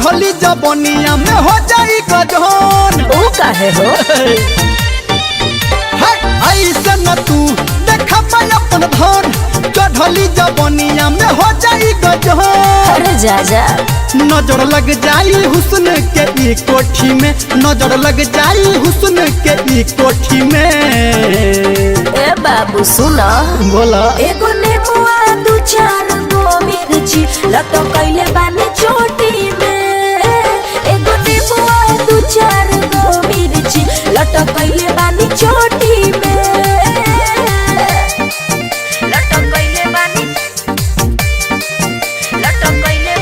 चढ़ली जबनिया में हो जाई गजन। ओ काहे हो ऐसे न तू देखा अपन धन, चढ़ली जबनिया में हो जाई गजन। अरे जा जा नजर लग जाई हुस्न के ई कोठी में, नजर लग जाई हुस्न के ई कोठी में। ए बाबू सुना बोला एगो नेबुआ दू चार गो मिर्ची लटकैले बानी चोटी में। एगो नेबुआ दू चार गो मिर्ची लटकैले बानी चोटी में। लटकैले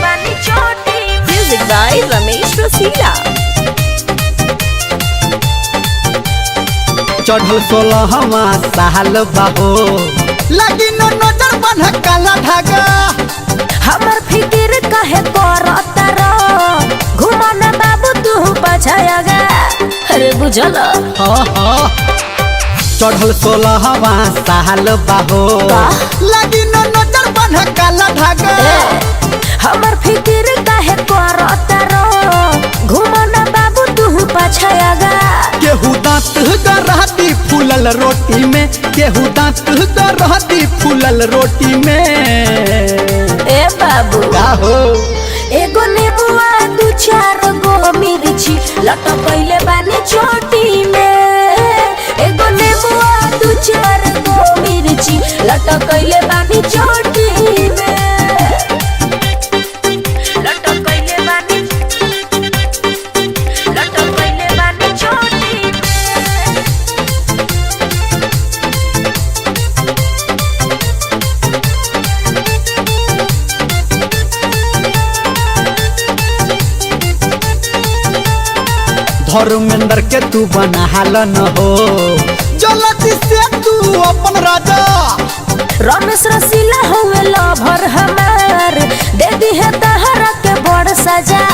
बानी चोटी। Music by Ramesh Rasila. चढ़ल 16वां साल बाहो, लगी न नजर बन काला धागा। हमर फिकिर काहे करत रो, घुमा ना बाबू तू पछायागा। अरे बुझल चढ़ल 16वां साल बाहो, लगी न नजर बन काला धागा। हमर फिकिर काहे करत रो, घुमा ना बाबू तू पछायागा। केहू दांत गरहती फूलल रोटी में, केहू दांत गरहती फूलल रोटी में। ए बाबू हो एगो नेबुआ दू चार गो मिर्ची लटकैले बानी चोटी में। एगो नेबुआ दू चार गो मिर्ची लटकैले बानी चोटी में। लटकैले बानी चोटी में। धर्मेंद्र के तू बनाल न हो, जल्दी से तू अपन राजा। रमेश रसीला हुए लभर हमार, दे दी है तहरा के बड़ सजा।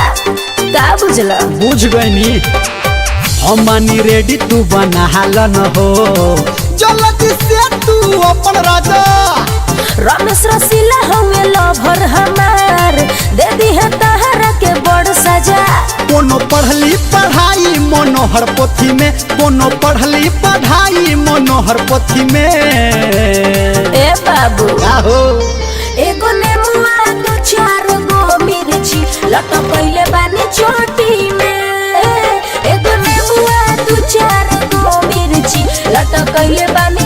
का बुझला बुझ गईनी हमानी रेडी तू बनाल न हो, जल्दी से तू अपन राजा। रमेश रसीला हुए लभर हमार, दे दी है तहरा के बड़ सजा। कोनो पढ़ली पढ़ाई मनोहर पोथी में, कोनो पढ़ली पढ़ाई मनोहर पोथी में। ए बाबू हो एगो नेबुआ दू चार गो मिर्ची लटकैले बानी चोटी में। एगो नेबुआ दू चार गो मिर्ची लटकैले बानी